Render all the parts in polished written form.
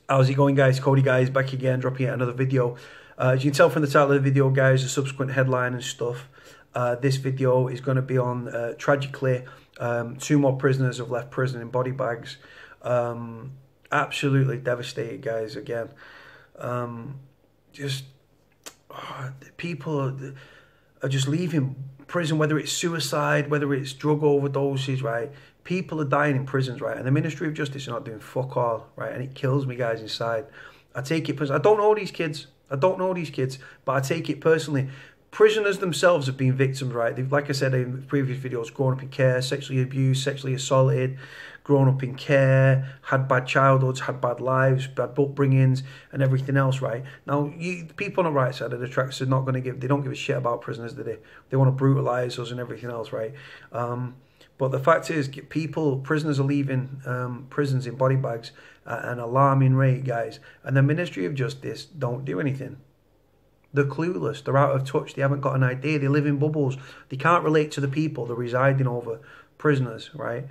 How's it going, guys? Cody, guys, back again, dropping yet another video. As you can tell from the title of the video, guys, the subsequent headline and stuff, this video is going to be on, tragically, 2 more prisoners have left prison in body bags. Absolutely devastated, guys, again. People are just leaving prison, whether it's suicide, whether it's drug overdoses, right? People are dying in prisons, right? And the Ministry of Justice are not doing fuck all, right? And it kills me, guys, inside. I take it personally. I don't know these kids. But I take it personally. Prisoners themselves have been victims, right? They've, like I said in previous videos, grown up in care, sexually abused, sexually assaulted, grown up in care, had bad childhoods, had bad lives, bad upbringings, and everything else, right? Now, people on the right side of the tracks are not going to they don't give a shit about prisoners, do they? They want to brutalise us and everything else, right? But the fact is, prisoners are leaving prisons in body bags at an alarming rate, guys. And the Ministry of Justice don't do anything. They're clueless. They're out of touch. They haven't got an idea. They live in bubbles. They can't relate to the people they're residing over, prisoners, right?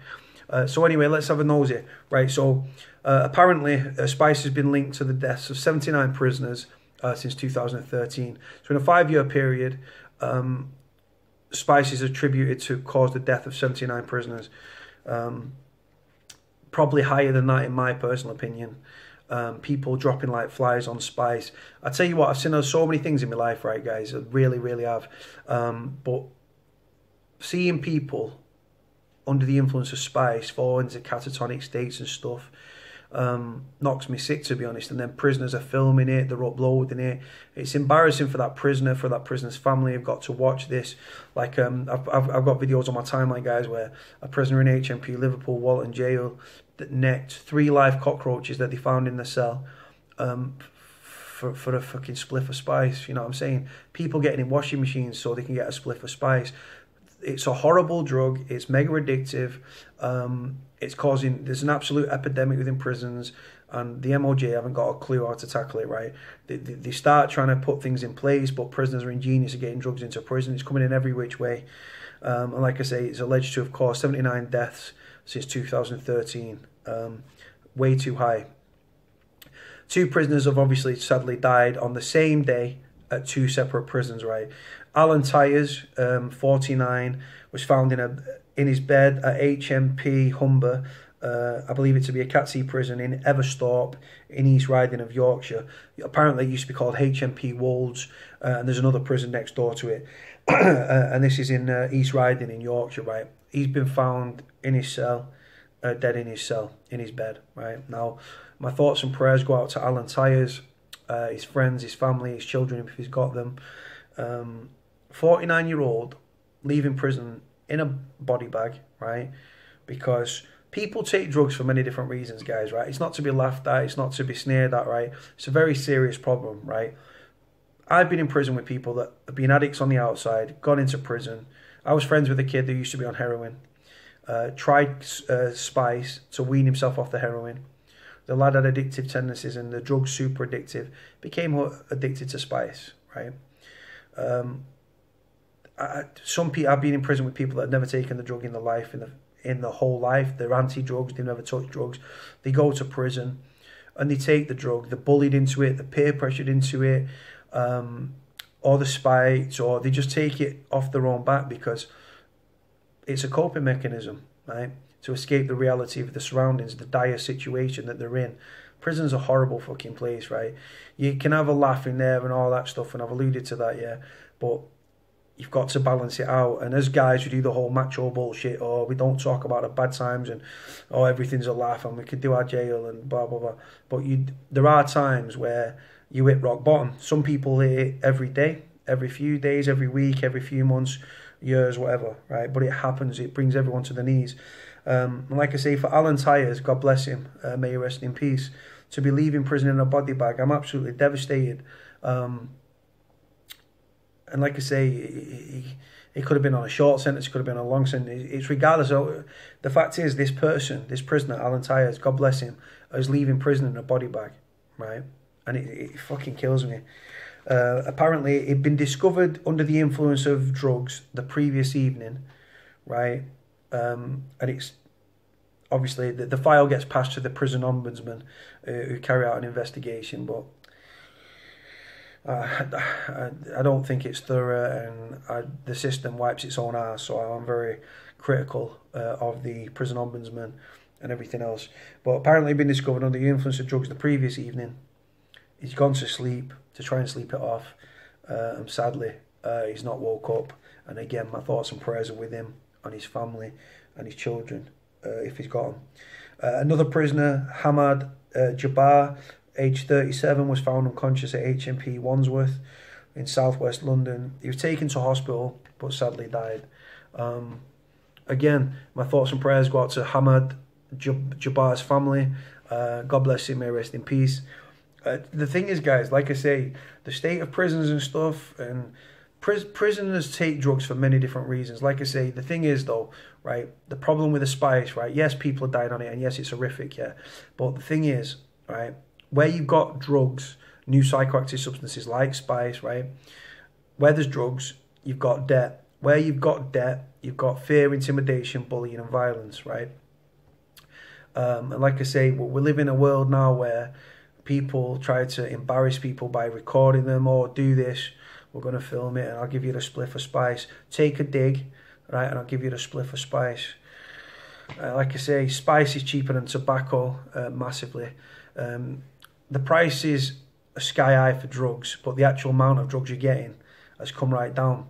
So anyway, let's have a nosy, right? So apparently, Spice has been linked to the deaths of 79 prisoners since 2013. So in a 5-year period, Spice is attributed to cause the death of 79 prisoners. Probably higher than that in my personal opinion. People dropping like flies on Spice. I tell you what, I've seen so many things in my life, right, guys? I really, really have. But seeing people under the influence of Spice fall into catatonic states and stuff knocks me sick, to be honest. And then prisoners are filming it, they're uploading it. It's embarrassing for that prisoner, for that prisoner's family. I've got to watch this. Like I've got videos on my timeline, guys, where a prisoner in HMP Liverpool Walton jail that necked 3 live cockroaches that they found in the cell for a fucking spliff of Spice. You know what I'm saying? People getting in washing machines so they can get a spliff of Spice. It's a horrible drug. It's mega addictive. There's an absolute epidemic within prisons, and the MOJ haven't got a clue how to tackle it, right? They start trying to put things in place, but prisoners are ingenious at getting drugs into prison. It's coming in every which way. And like I say, it's alleged to have caused 79 deaths since 2013. Way too high. 2 prisoners have obviously sadly died on the same day at 2 separate prisons, right? Alan Tyers, 49, was found in his bed at HMP Humber, I believe it to be a Cat C prison in Eversthorpe in East Riding of Yorkshire. Apparently it used to be called HMP Wolds, and there's another prison next door to it. And this is in East Riding in Yorkshire, right? He's been found in his cell, dead in his cell, in his bed, right? Now, my thoughts and prayers go out to Alan Tyers, his friends, his family, his children, if he's got them. 49-year-old leaving prison in a body bag, right? Because people take drugs for many different reasons, guys, right? It's not to be laughed at, it's not to be sneered at, right? It's a very serious problem, right? I've been in prison with people that have been addicts on the outside, gone into prison. I was friends with a kid that used to be on heroin, tried Spice to wean himself off the heroin. The lad had addictive tendencies and the drug's super addictive, became addicted to Spice, right? Some people, I've been in prison with people that have never taken the drug in their life, in the whole life. They're anti-drugs, they've never touched drugs. They go to prison and they take the drug, they're bullied into it, they're peer pressured into it, or they're spiked, or they just take it off their own back because it's a coping mechanism, right? To escape the reality of the surroundings, the dire situation that they're in. Prison's a horrible fucking place, right? You can have a laugh in there and all that stuff, and I've alluded to that, yeah, but you've got to balance it out. And as guys who do the whole macho bullshit, or we don't talk about the bad times, and everything's a laugh, and we could do our jail and blah blah blah. But there are times where you hit rock bottom. Some people hit it every day, every few days, every week, every few months, years, whatever, right? But it happens. It brings everyone to the knees. And like I say, for Alan Tyers, God bless him, may he rest in peace, to be leaving prison in a body bag, I'm absolutely devastated. And like I say, it could have been on a short sentence, it could have been on a long sentence. It's regardless. The fact is, this prisoner, Alan Tyers, God bless him, is leaving prison in a body bag, right? And it fucking kills me. Apparently, it'd been discovered under the influence of drugs the previous evening, right? And it's obviously the file gets passed to the prison ombudsman, who carry out an investigation, but I don't think it's thorough, and the system wipes its own ass, so I'm very critical of the prison ombudsman and everything else. But apparently been discovered under the influence of drugs the previous evening. He's gone to sleep to try and sleep it off, and sadly he's not woke up. And again, my thoughts and prayers are with him and his family and his children, if he's got them. Another prisoner, Hamad Jabbar, aged 37, was found unconscious at HMP Wandsworth in southwest London. He was taken to hospital, but sadly died. Again, my thoughts and prayers go out to Hamad Jabbar's family. God bless him, may rest in peace. The thing is, guys, like I say, the state of prisons and stuff, and prisoners take drugs for many different reasons. Like I say, the thing is, though, right, the problem with the spice, right, yes, people have died on it, and yes, it's horrific, yeah, but the thing is, right, where you've got drugs, new psychoactive substances like spice, right, where there's drugs, you've got debt. Where you've got debt, you've got fear, intimidation, bullying and violence, right? And like I say, we live in a world now where people try to embarrass people by recording them, or do this, we're going to film it and I'll give you the spliff of spice. Take a dig, right, and I'll give you the spliff of spice. Like I say, spice is cheaper than tobacco, massively. The price is sky high for drugs, but the actual amount of drugs you're getting has come right down.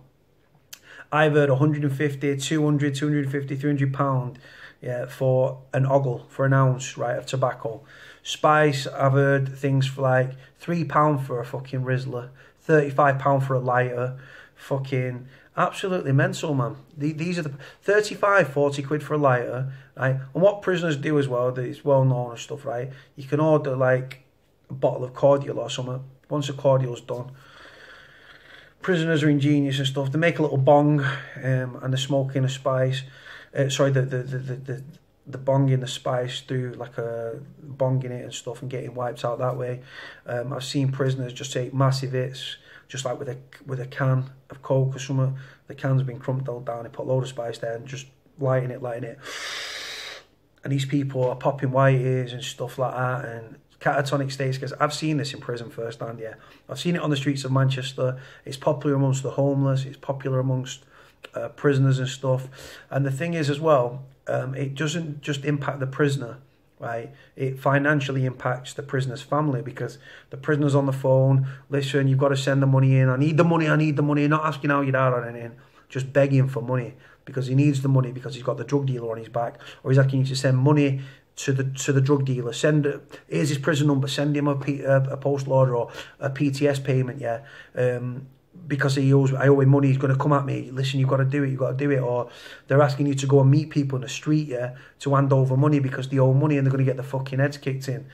I've heard 150, 200, 250, 300 pound, yeah, for an ogle, for an ounce, right, of tobacco. Spice, I've heard things for like £3 for a fucking Rizzler, £35 for a lighter, fucking absolutely mental, man. These are the 35, 40 quid for a lighter, right? And what prisoners do as well, that is well known and stuff, right? You can order like a bottle of cordial or something. Once the cordial's done, prisoners are ingenious and stuff. They make a little bong, and they're smoking a spice. The bong in the spice through like a bong in it and stuff, and getting wiped out that way. I've seen prisoners just take massive hits, just like with a can of Coke or something. The can's been crumpled down. They put a load of spice there and just lighting it. And these people are popping white ears and stuff like that, and catatonic states, because I've seen this in prison firsthand, yeah. I've seen it on the streets of Manchester. It's popular amongst the homeless. It's popular amongst prisoners and stuff. And the thing is as well, it doesn't just impact the prisoner, right? It financially impacts the prisoner's family, because the prisoner's on the phone, listen, you've got to send the money in. I need the money. Not asking how you are or anything, just begging for money, because he needs the money because he's got the drug dealer on his back, or he's asking you to send money to the drug dealer. Here's his prison number. Send him a postal order or a PTS payment, yeah. Because I owe him money, he's going to come at me. Listen, you've got to do it. Or they're asking you to go and meet people in the street, yeah, to hand over money because they owe money and they're going to get their fucking heads kicked in.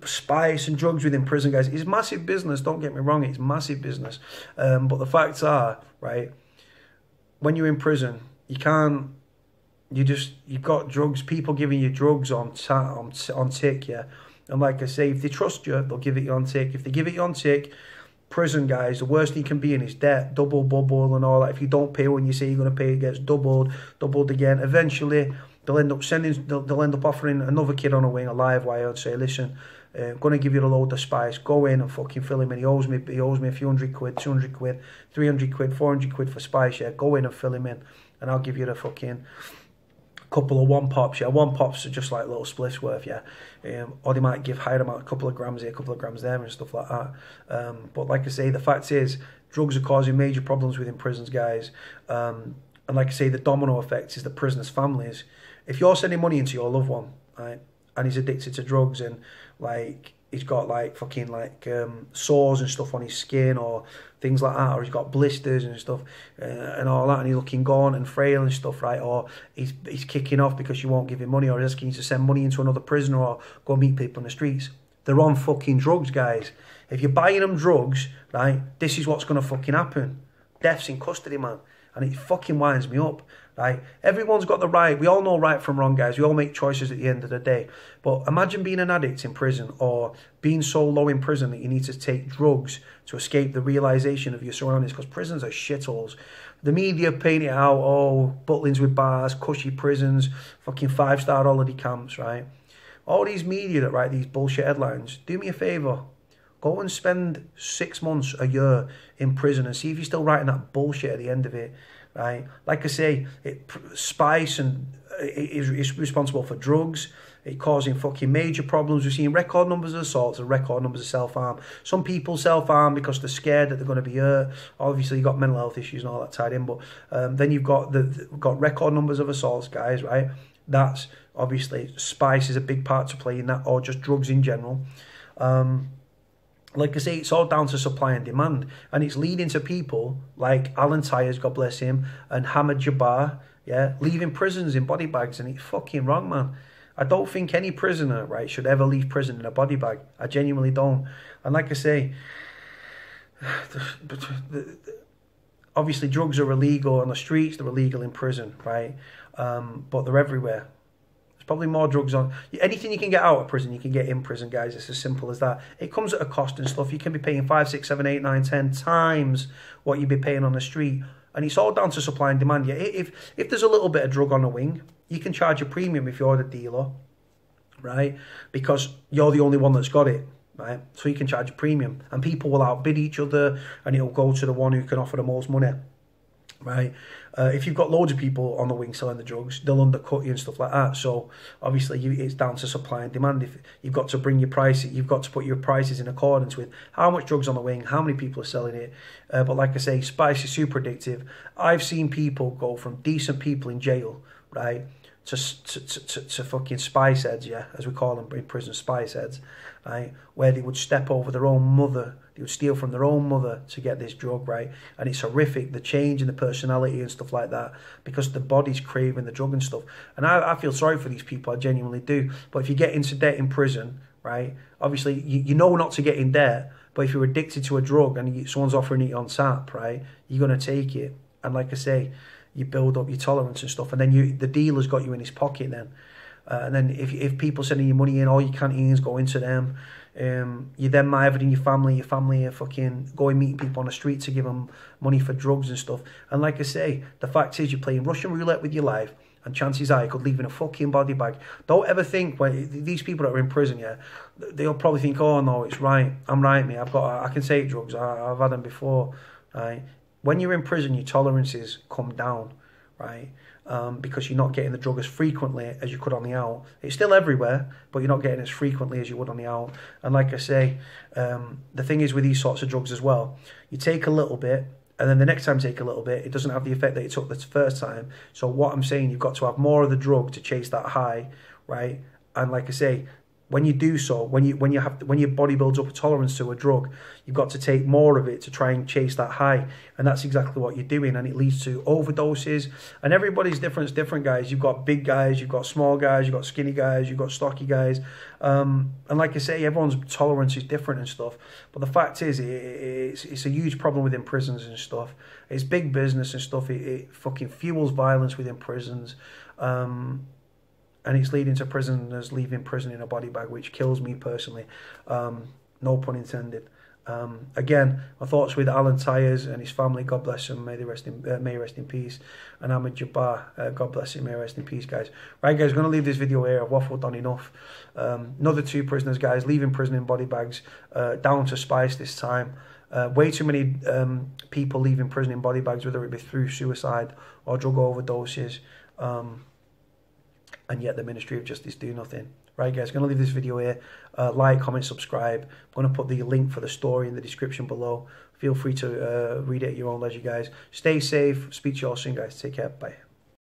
Spice and drugs within prison, guys, it's massive business. Don't get me wrong, it's massive business. But the facts are, right, when you're in prison, you've got drugs, people giving you drugs on tick, yeah. And like I say, if they trust you, they'll give it you on tick. If they give it you on tick, prison, guys, the worst you can be in is debt, double, bubble and all that. If you don't pay when you say you're going to pay, it gets doubled again. Eventually, they'll end up offering another kid on a wing a live wire and say, listen, I'm going to give you a load of spice, go in and fucking fill him in. He owes me a few hundred quid, 200 quid, 300 quid, 400 quid for spice, yeah, go in and fill him in, and I'll give you the fucking couple of one pops, yeah. One pops are just like little spliffs worth, yeah. Or they might give higher amount, a couple of grams here, a couple of grams there and stuff like that. But like I say, the fact is, drugs are causing major problems within prisons, guys. And like I say, the domino effect is the prisoners' families. If you're sending money into your loved one, right, and he's addicted to drugs, and like he's got like fucking like sores and stuff on his skin or things like that, or he's got blisters and stuff and all that, and he's looking gaunt and frail and stuff, right? Or he's kicking off because you won't give him money, or he's asking you to send money into another prison or go meet people in the streets. They're on fucking drugs, guys. If you're buying them drugs, right, this is what's going to fucking happen. Death's in custody, man. and it fucking winds me up. Right? Everyone's got the right. We all know right from wrong, guys. We all make choices at the end of the day. But imagine being an addict in prison, or being so low in prison that you need to take drugs to escape the realization of your surroundings, because prisons are shitholes. The media paint it out, oh, Butlins with bars, cushy prisons, fucking 5-star holiday camps, right? All these media that write these bullshit headlines, do me a favour. Go and spend 6 months, a year in prison and see if you're still writing that bullshit at the end of it. Right, like I say, spice is responsible for drugs. It causing fucking major problems. We're seeing record numbers of assaults and record numbers of self-harm. Some people self-harm because they're scared that they're going to be hurt. Obviously, you've got mental health issues and all that tied in. But then you've got got record numbers of assaults, guys. Right, that's obviously spice is a big part to play in that, or just drugs in general. Like I say, it's all down to supply and demand, and it's leading to people like Alan Tyers, God bless him, and Hamid Jabbar, yeah, leaving prisons in body bags, and it's fucking wrong, man. I don't think any prisoner, right, should ever leave prison in a body bag. I genuinely don't. And like I say, obviously drugs are illegal on the streets, they're illegal in prison, right? But they're everywhere. There's probably more drugs on. Anything you can get out of prison, you can get in prison, guys. It's as simple as that. It comes at a cost and stuff. You can be paying 5, 6, 7, 8, 9, 10 times what you'd be paying on the street. And it's all down to supply and demand. Yeah, if there's a little bit of drug on the wing, you can charge a premium if you're the dealer, right? Because you're the only one that's got it, right? So you can charge a premium. And people will outbid each other, and it'll go to the one who can offer the most money. Right, if you've got loads of people on the wing selling the drugs, they'll undercut you and stuff like that. So obviously, it's down to supply and demand. If you've got to bring your price, you've got to put your prices in accordance with how much drugs on the wing, how many people are selling it. But like I say, spice is super addictive. I've seen people go from decent people in jail, right, to fucking spice heads, yeah, as we call them in prison, spice heads, right, where they would step over their own mother. They would steal from their own mother to get this drug, right? And it's horrific, the change in the personality and stuff like that, because the body's craving the drug and stuff. And I feel sorry for these people, I genuinely do. But if you get into debt in prison, right, obviously you know not to get in debt, but if you're addicted to a drug and someone's offering it on tap, right, you're going to take it. And like I say, you build up your tolerance and stuff, and then the dealer's got you in his pocket then. And then if people sending you money in, all your canteens go into them. You then might have it in your family are fucking going meeting people on the street to give them money for drugs and stuff. And like I say, the fact is you're playing Russian roulette with your life, and chances are you could leave in a fucking body bag. Don't ever think, when these people that are in prison, yeah, they'll probably think, oh no, it's right, I'm right, mate, I can take drugs, I've had them before, right? When you're in prison, your tolerances come down, right? Because you're not getting the drug as frequently as you could on the out. It's still everywhere, but you're not getting it as frequently as you would on the out. And like I say, the thing is with these sorts of drugs as well, you take a little bit, and then the next time you take a little bit, it doesn't have the effect that it took the first time. So what I'm saying, you've got to have more of the drug to chase that high, right? And like I say, when you do so, when your body builds up a tolerance to a drug, you've got to take more of it to try and chase that high, and that's exactly what you're doing, and it leads to overdoses. And everybody's different, guys. You've got big guys, you've got small guys, you've got skinny guys, you've got stocky guys, and like I say, everyone's tolerance is different and stuff. But the fact is, it's a huge problem within prisons and stuff. It's big business and stuff. It fucking fuels violence within prisons. And it's leading to prisoners leaving prison in a body bag, which kills me personally. No pun intended. Again, my thoughts with Alan Tyers and his family. God bless him. May he rest in peace. And Hamid Jabbar. God bless him. May he rest in peace, guys. Right, guys, I'm going to leave this video here. I've waffled on enough. Another 2 prisoners, guys, leaving prison in body bags. Down to spice this time. Way too many people leaving prison in body bags, whether it be through suicide or drug overdoses. And yet the Ministry of Justice do nothing. Right, guys, going to leave this video here. Like, comment, subscribe. I'm going to put the link for the story in the description below. Feel free to read it at your own leisure, guys. Stay safe. Speak to you all soon, guys. Take care. Bye.